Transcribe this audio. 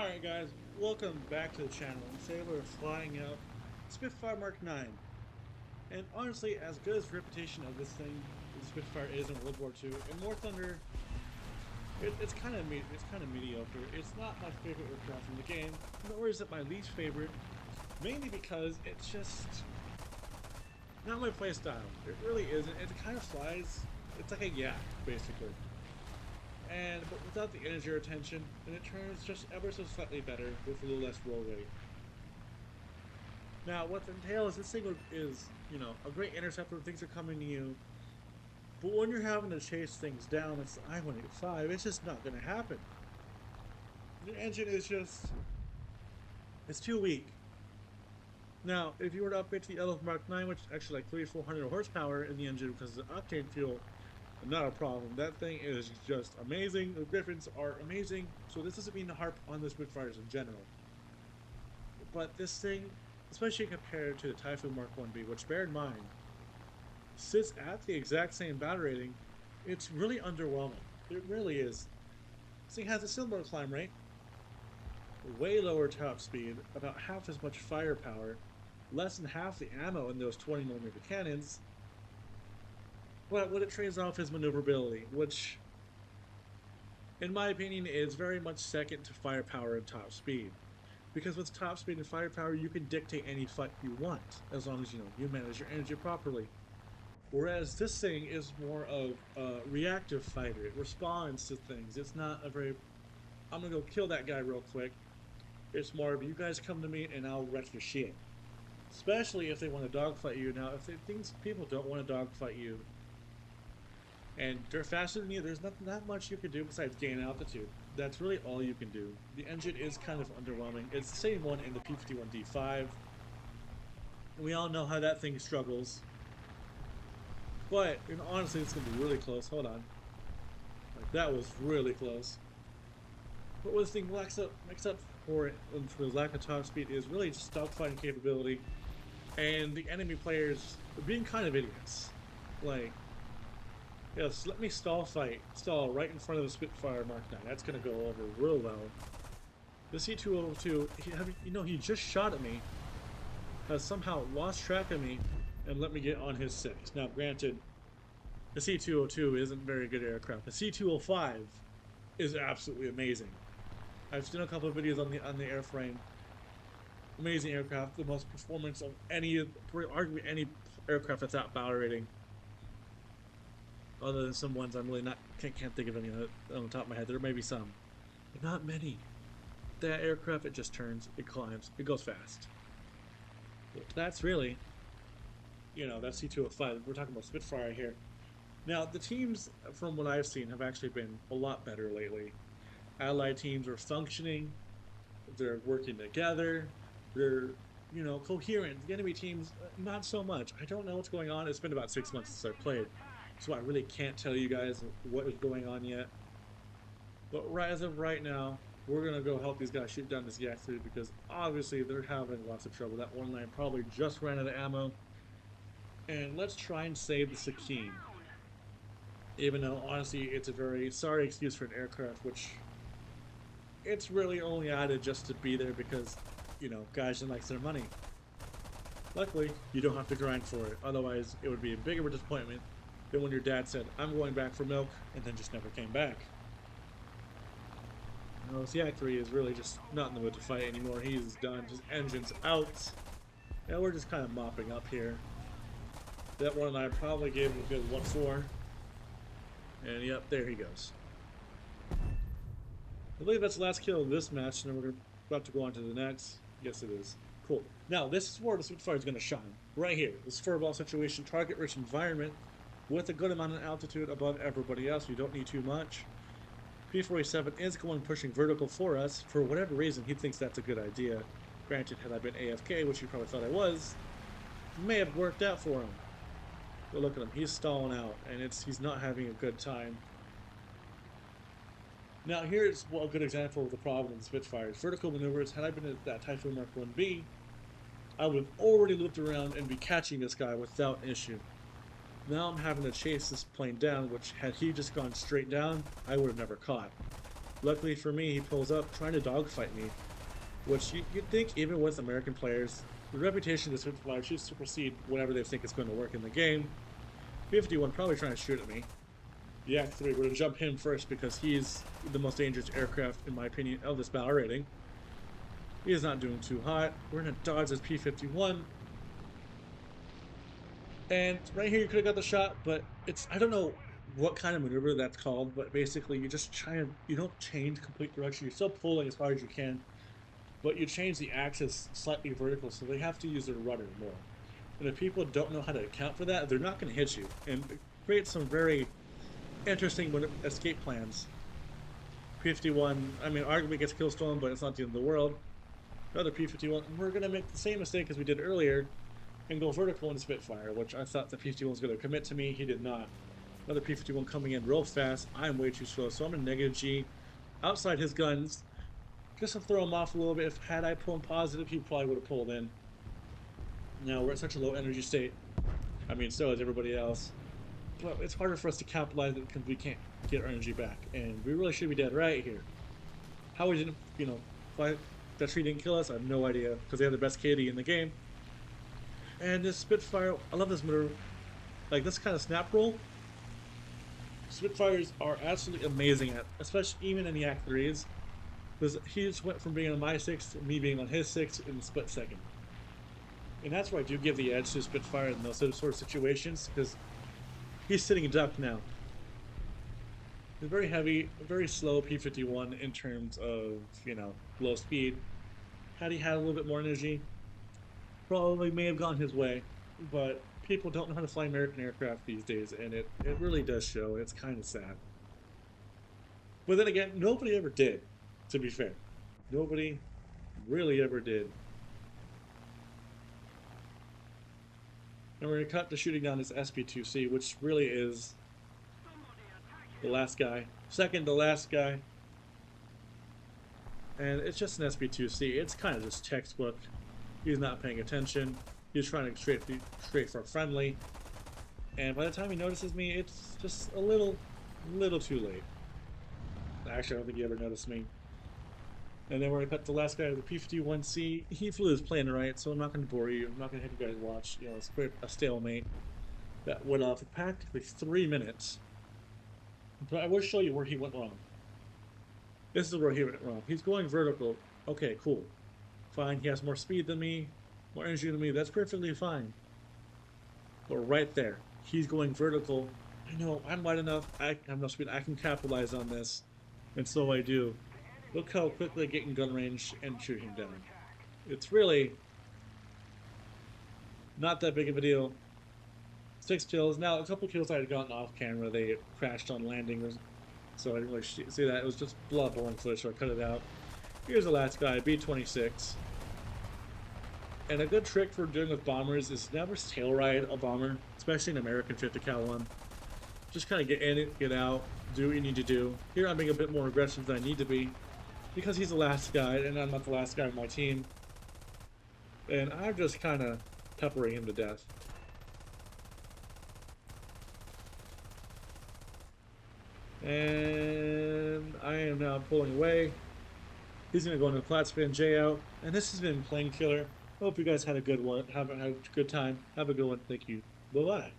Alright guys, welcome back to the channel. Today we're flying out Spitfire Mark 9. And honestly, as good as the reputation of this thing, the Spitfire is in World War II, in War Thunder, it's kind of mediocre. It's not my favorite aircraft in the game, nor is it my least favorite, mainly because it's just not my playstyle. It really isn't. It kind of flies, it's like a yak, basically. But without the energy retention, and it turns just ever so slightly better with a little less roll rate. Now, what the entails, this thing is, a great interceptor when things are coming to you, but when you're having to chase things down, it's the I-185, it's just not going to happen. Your engine is just, it's too weak. Now, if you were to upgrade to the LF Mark 9, which is actually like 3,400 horsepower in the engine because of the octane fuel, not a problem. That thing is just amazing. The Griffins are amazing. So this doesn't mean to harp on the Spitfires in general. But this thing, especially compared to the Typhoon Mark 1B, which bear in mind, sits at the exact same battle rating, it's really underwhelming. It really is. This thing has a similar climb rate, way lower top speed, about half as much firepower, less than half the ammo in those 20mm cannons. But what it trades off is maneuverability, which, in my opinion, is very much second to firepower and top speed. Because with top speed and firepower, you can dictate any fight you want, as long as you manage your energy properly. Whereas this thing is more of a reactive fighter. It responds to things. It's not a very, I'm gonna go kill that guy real quick. It's more of, you guys come to me and I'll wreck your shit. Especially if they want to dogfight you. Now, if people don't want to dogfight you, and they're faster than you, there's not much you can do besides gain altitude. That's really all you can do. The engine is kind of underwhelming. It's the same one in the P-51D5. We all know how that thing struggles. But, honestly, it's going to be really close. Hold on. Like, that was really close. But what this thing makes up for it, for the lack of top speed, is really just dogfighting capability. And the enemy players being kind of idiots. Like, yes, let me stall right in front of the Spitfire Mark 9. That's going to go over real well. The C-202, he just shot at me, has somehow lost track of me, and let me get on his 6. Now, granted, the C-202 isn't very good aircraft. The C-205 is absolutely amazing. I've seen a couple of videos on the airframe. Amazing aircraft, the most performance of arguably any aircraft that's at battle rating. Other than some ones I'm really can't think of any on the top of my head. There may be some, but not many. That aircraft, it just turns, it climbs, it goes fast. But that's really, that C-205. We're talking about Spitfire here. Now, the teams, from what I've seen, have actually been a lot better lately. Allied teams are functioning, they're working together, they're, coherent. The enemy teams, not so much. I don't know what's going on. It's been about 6 months since I played. So I really can't tell you guys what is going on yet. But as of right now, we're going to go help these guys shoot down this Yak 3 because obviously they're having lots of trouble. That one line probably just ran out of ammo. And let's try and save the Sakine. Even though, honestly, it's a very sorry excuse for an aircraft, which it's really only added just to be there because, Gaijin likes their money. Luckily, you don't have to grind for it. Otherwise, it would be a bigger disappointment than when your dad said, I'm going back for milk, and then just never came back. This Yak 3 is really just not in the mood to fight anymore. He's done. His engine's out. Yeah, we're just kind of mopping up here. That one I probably gave him a good 1-4. And yep, there he goes. I believe that's the last kill of this match, and then we're about to go on to the next. Yes, it is. Cool. Now, this is where the Spitfire is going to shine. Right here. This furball situation, target-rich environment, with a good amount of altitude above everybody else. You don't need too much. P-47 is pushing vertical for us. For whatever reason, he thinks that's a good idea. Granted, had I been AFK, which you probably thought I was, it may have worked out for him. But look at him. He's stalling out, and he's not having a good time. Now, here's a good example of the problem in Spitfires. Vertical maneuvers, had I been at that Typhoon Mark 1B, I would have already looped around and be catching this guy without issue. Now I'm having to chase this plane down, which had he just gone straight down, I would have never caught. Luckily for me, he pulls up trying to dogfight me, which you'd think even with American players, the reputation of the Spitfire should supersede whatever they think is going to work in the game. P-51 probably trying to shoot at me. The Yak-3, we're going to jump him first because he's the most dangerous aircraft, in my opinion, of this battle rating. He is not doing too hot. We're going to dodge this P-51. And right here, you could have got the shot, but it's, I don't know what kind of maneuver that's called, but basically you just try and, you don't change complete direction. You're still pulling as hard as you can, but you change the axis slightly vertical, so they have to use their rudder more. And if people don't know how to account for that, they're not going to hit you. And it creates some very interesting escape plans. P-51, I mean, arguably gets kill stolen, but it's not the end of the world. Another P-51, we're going to make the same mistake as we did earlier and go vertical into Spitfire, which I thought the P-51 was going to commit to me. He did not. Another P-51 coming in real fast. I'm way too slow, so I'm in negative G. Outside his guns, just to throw him off a little bit. If had I pulled him positive, he probably would have pulled in. Now, we're at such a low energy state. I mean, so is everybody else. But it's harder for us to capitalize it because we can't get our energy back. And we really should be dead right here. How we didn't, why that tree didn't kill us, I have no idea. Because they have the best KD in the game. And this Spitfire, I love this maneuver. Like this kind of snap roll. Spitfires are absolutely amazing at, especially even in the Act 3s. Because he just went from being on my 6 to me being on his 6 in a split second. And that's where I do give the edge to Spitfire in those sort of situations, because he's sitting duck now. He's very heavy, very slow P-51 in terms of, low speed. Had he had a little bit more energy, probably may have gone his way. But people don't know how to fly American aircraft these days, and it really does show. It's kind of sad. But then again, nobody ever did, to be fair. Nobody really ever did. And we're going to cut to shooting down this SP-2C, which really is the last guy. Second to last guy. And it's just an SP-2C. It's kind of just textbook. He's not paying attention. He's trying to straight for friendly. And by the time he notices me, it's just a little too late. Actually, I don't think he ever noticed me. And then we're going to cut the last guy, the P-51C. He flew his plane right, so I'm not going to bore you. I'm not going to have you guys watch. It's a stalemate that went off for practically 3 minutes. But I will show you where he went wrong. This is where he went wrong. He's going vertical. Okay, cool. Fine, he has more speed than me, more energy than me. That's perfectly fine. But right there, he's going vertical. I know, I'm light enough. I have no speed. I can capitalize on this. And so I do. Look how quickly I get in gun range and shoot him down. It's really not that big of a deal. 6 kills. Now, a couple kills I had gotten off camera. They crashed on landing, so I didn't really see that. It was just blood blowing footage, so I cut it out. Here's the last guy, B-26. And a good trick for doing with bombers is never tail ride a bomber, especially an American 50 cal one. Just kind of get in it, get out, do what you need to do. Here I'm being a bit more aggressive than I need to be, because he's the last guy, and I'm not the last guy on my team. And I'm just kind of peppering him to death. And I am now pulling away. He's going to go into a flat spin J out. And this has been Plane Killer. Hope you guys had a good one. Have a good time. Have a good one. Thank you. Bye-bye.